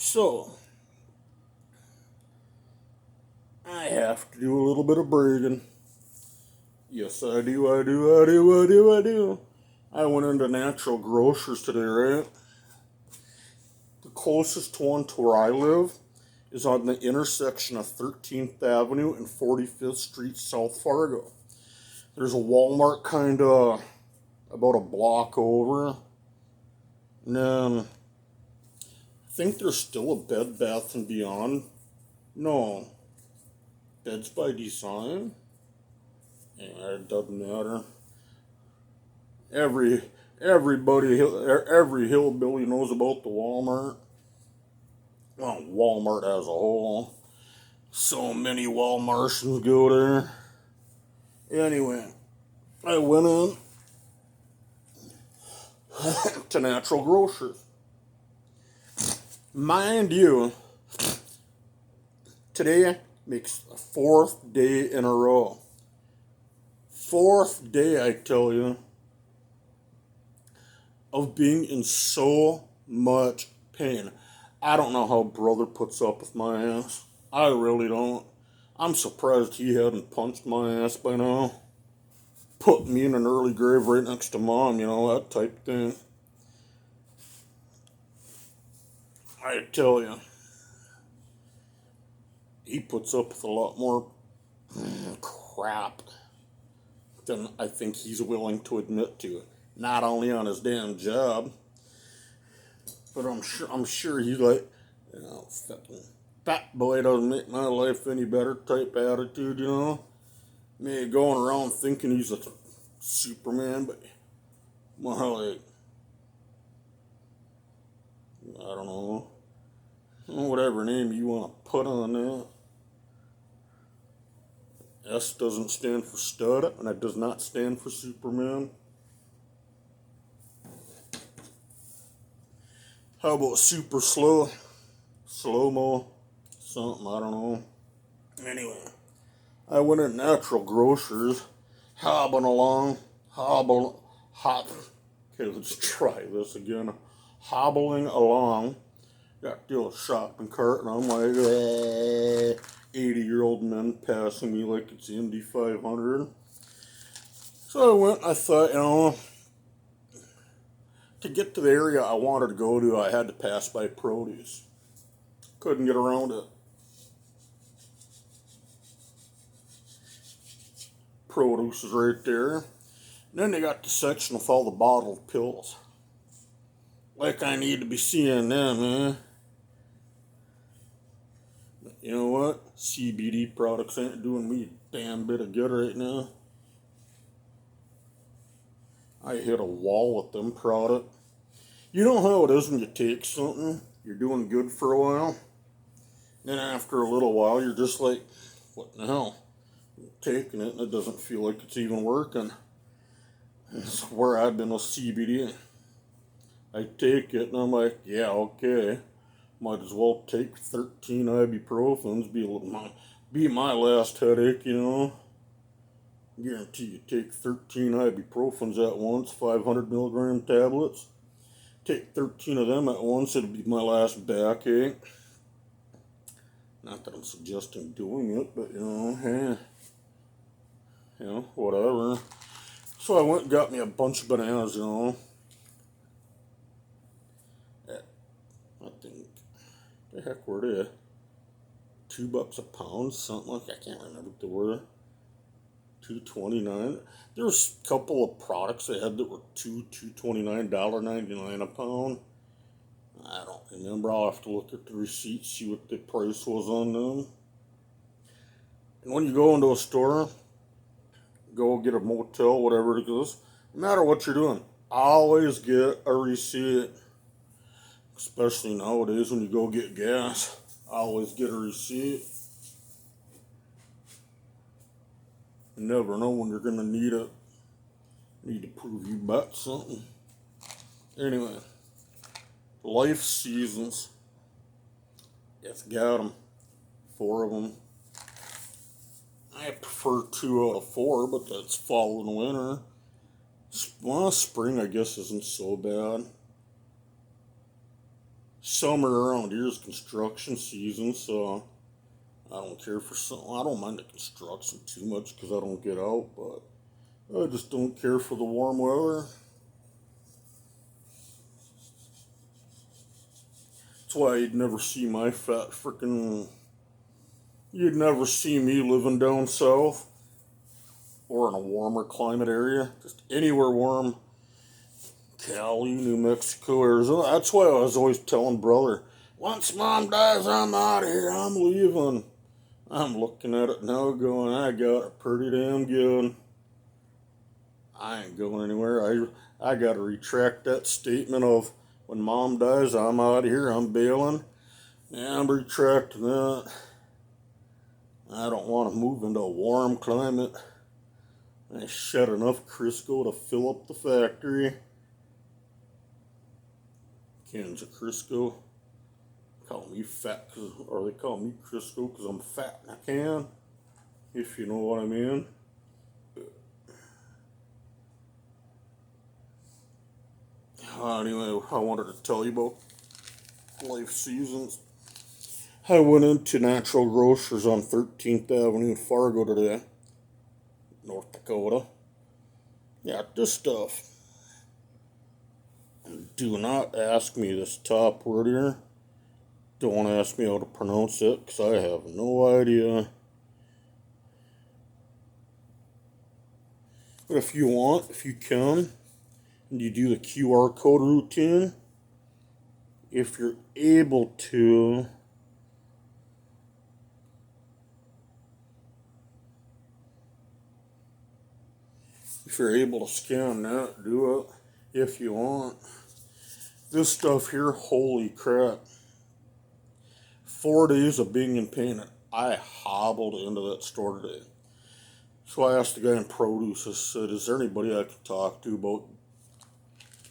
So, I have to do a little bit of bragging. Yes, I do, I do, I do, I do, I do. I went into natural grocers today, right? The closest one to where I live is on the intersection of 13th Avenue and 45th Street, South Fargo. There's a Walmart kind of about a block over. And then I think there's still a Bed Bath & Beyond. No, Beds by Design. Yeah, it doesn't matter. Every every hillbilly knows about the Walmart. Well, Walmart as a whole. So many Walmartians go there. Anyway, I went in to Natural Grocers. Mind you, today makes the fourth day in a row. Fourth day, I tell you, of being in so much pain. I don't know how brother puts up with my ass. I really don't. I'm surprised he hadn't punched my ass by now. Put me in an early grave right next to mom, that type thing. I tell you, he puts up with a lot more crap than I think he's willing to admit to. Not only on his damn job, but I'm sure he's like, fucking fat boy doesn't make my life any better type attitude, Me going around thinking he's a Superman, but more like, I don't know, whatever name you want to put on that. S doesn't stand for stud, and it does not stand for Superman. How about super slow? Slow-mo? Something, I don't know. Anyway, I went in Natural Grocers, hobbling along, okay, let's try this again. Hobbling along, got the old shopping cart, and I'm like, 80-year-old men passing me like it's Indy 500. So I went, I thought, to get to the area I wanted to go to, I had to pass by produce. Couldn't get around it. Produce is right there. And then they got the section with all the bottled pills. Like I need to be seeing them, man. But you know what? CBD products ain't doing me a damn bit of good right now. I hit a wall with them products. You know how it is when you take something, you're doing good for a while. Then after a little while, you're just like, what the hell? You're taking it and it doesn't feel like it's even working. That's where I've been with CBD. I take it and I'm like, yeah, okay. Might as well take 13 ibuprofens, be my last headache, Guarantee you take 13 ibuprofens at once, 500 milligram tablets. Take 13 of them at once, it'll be my last backache. Not that I'm suggesting doing it, but whatever. So I went and got me a bunch of bananas, I think, the heck were they? $2 a pound, something like that. I can't remember what they were. $2.29. There was a couple of products they had that were $2.29, $1.99 a pound. I don't remember. I'll have to look at the receipt, see what the price was on them. And when you go into a store, go get a motel, whatever it is, no matter what you're doing, always get a receipt. Especially nowadays when you go get gas, always get a receipt. You never know when you're going to need it. Need to prove you bought something. Anyway, life seasons. Yes, got them. 4 of them. I prefer 2 out of 4, but that's fall and winter. Well, spring, I guess, isn't so bad. summer around here is construction season, so I don't care for some. I don't mind the construction too much because I don't get out, but I just don't care for the warm weather. That's why you'd never see my fat frickin'. You'd never see me living down south or in a warmer climate area. Just anywhere warm. Cali, New Mexico, Arizona. That's why I was always telling brother, once mom dies, I'm out of here. I'm leaving. I'm looking at it now going, I got it pretty damn good. I ain't going anywhere. I got to retract that statement of when mom dies, I'm out of here. I'm bailing. Yeah, I'm retracting that. I don't want to move into a warm climate. I shed enough Crisco to fill up the factory. Cans of Crisco. Call me fat, or they call me Crisco because I'm fat in a can, if you know what I mean. Anyway, I wanted to tell you about life seasons. I went into Natural Grocers on 13th Avenue in Fargo today, North Dakota. Yeah, this stuff. Do not ask me this top word here. Don't ask me how to pronounce it, because I have no idea. But if you want, if you can, and you do the QR code routine, if you're able to, scan that, do it if you want. This stuff here, holy crap. 4 days of being in pain, and I hobbled into that store today. So I asked the guy in produce, I said, is there anybody I can talk to about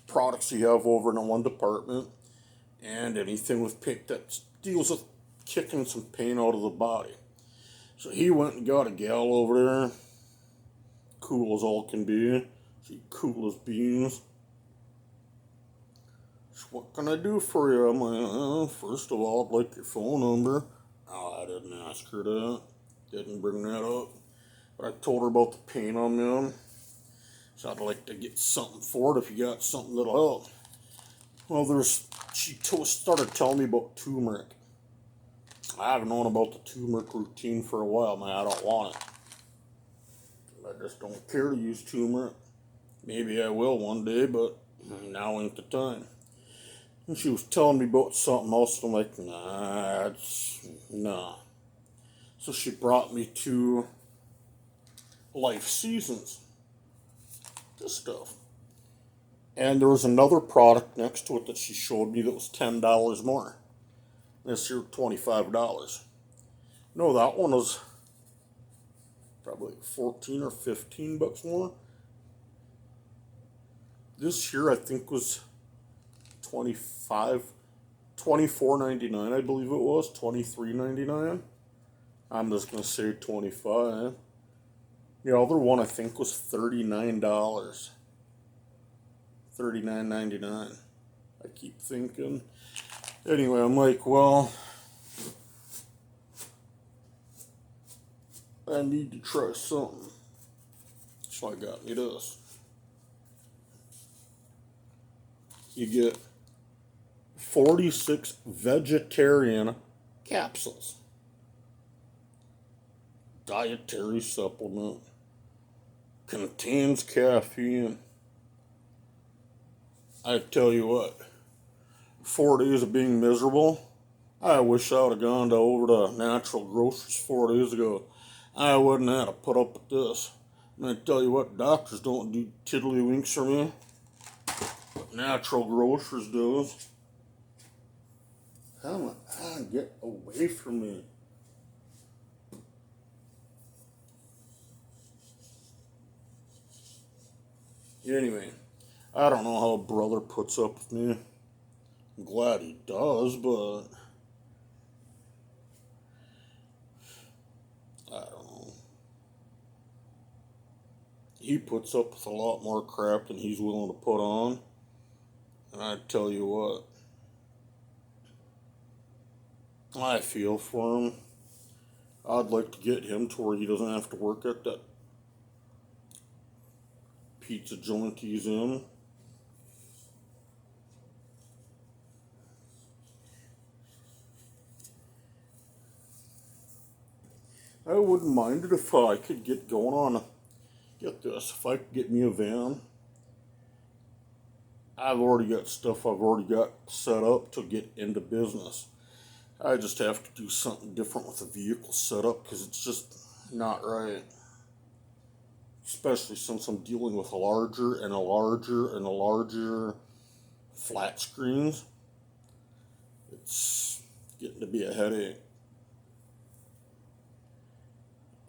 products you have over in the one department and anything with paint that deals with kicking some pain out of the body? So he went and got a gal over there, cool as all can be. She cool as beans. So what can I do for you? I'm like, first of all, I'd like your phone number. Oh, I didn't ask her that. Didn't bring that up. But I told her about the pain I'm in. So I'd like to get something for it if you got something that'll help. Well, she started telling me about turmeric. I've known about the turmeric routine for a while, man. I don't want it. I just don't care to use turmeric. Maybe I will one day, but now ain't the time. And she was telling me about something else, and I'm like, nah. So she brought me to Life Seasons. This stuff. And there was another product next to it that she showed me that was $10 more. This here, $25. No, that one was probably 14 or 15 bucks more. This here, I think, was $24.99, I believe it was, $23.99. I'm just gonna say 25. The other one I think was $39. $39.99. I keep thinking. Anyway, I'm like, well, I need to try something. So I got me this. You get 46 vegetarian capsules. Dietary supplement. Contains caffeine. I tell you what, 4 days of being miserable, I wish I would have gone over to Natural Grocers 4 days ago. I wouldn't have to put up with this. And I tell you what, doctors don't do tiddlywinks for me. But Natural Grocers does. Come on, get away from me. Anyway, I don't know how a brother puts up with me. I'm glad he does, but I don't know. He puts up with a lot more crap than he's willing to put on. And I tell you what, I feel for him. I'd like to get him to where he doesn't have to work at that pizza joint he's in. I wouldn't mind it if I could get going on, get this, if I could get me a van. I've already got stuff I've already got set up to get into business. I just have to do something different with the vehicle setup because it's just not right. Especially since I'm dealing with a larger and a larger and a larger flat screens. It's getting to be a headache.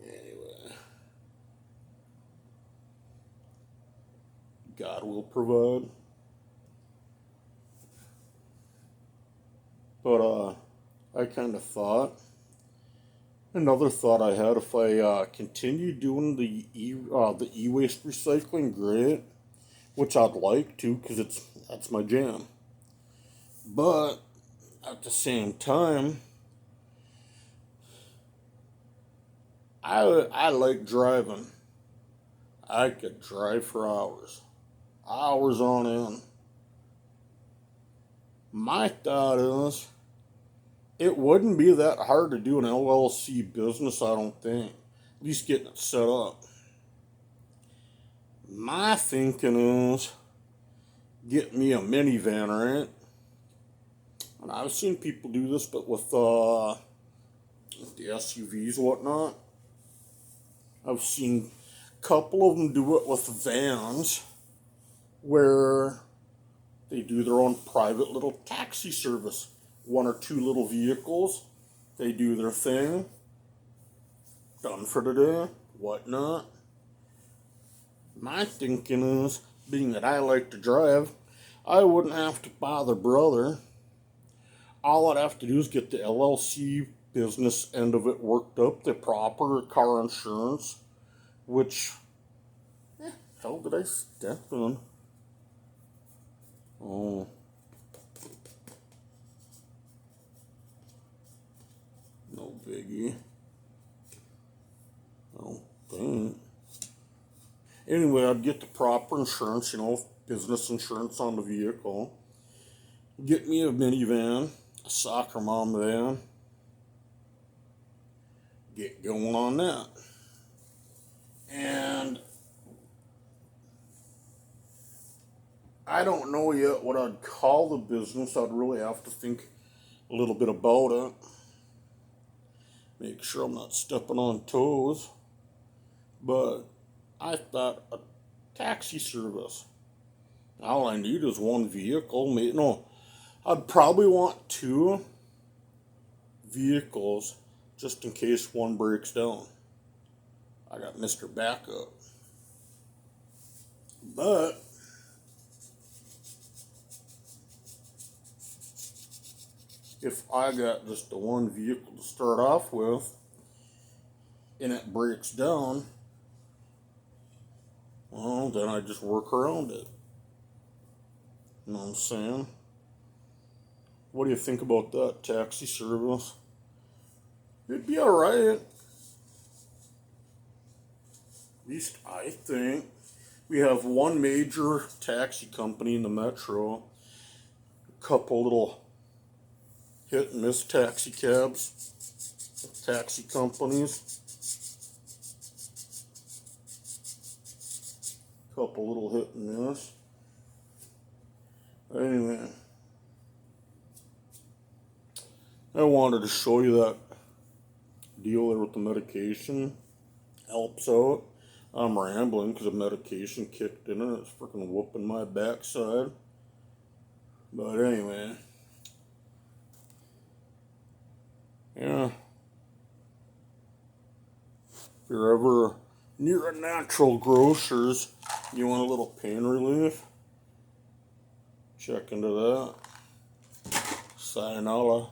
Anyway, God will provide. But I kind of thought, another thought I had, if I continue doing the e-waste recycling, great, which I'd like to, because that's my jam. But at the same time, I like driving. I could drive for hours on end. My thought is, it wouldn't be that hard to do an LLC business, I don't think. At least getting it set up. My thinking is, get me a minivan, right? And I've seen people do this, but with the SUVs and whatnot. I've seen a couple of them do it with vans, where they do their own private little taxi service. 1 or 2 little vehicles. They do their thing. Done for the day. Whatnot. My thinking is, being that I like to drive, I wouldn't have to bother brother. All I'd have to do is get the LLC business end of it worked up, the proper car insurance, which, hell did I step in? Oh. No biggie. I don't think. Anyway, I'd get the proper insurance, business insurance on the vehicle. Get me a minivan, a soccer mom van. Get going on that. And I don't know yet what I'd call the business. I'd really have to think a little bit about it. Make sure I'm not stepping on toes. But I thought a taxi service. All I need is 1 vehicle. No, I'd probably want 2 vehicles just in case one breaks down. I got Mr. Backup. But if I got just the 1 vehicle to start off with, and it breaks down, well, then I just work around it. You know what I'm saying? What do you think about that taxi service? It'd be alright. At least I think. We have 1 major taxi company in the metro. A couple little hit and miss taxi cabs. Taxi companies. Couple little hit and miss. Anyway, I wanted to show you that deal there with the medication. Helps out. I'm rambling because the medication kicked in and it's freaking whooping my backside. But anyway, yeah. If you're ever near a natural grocers, you want a little pain relief, check into that. Sayonara.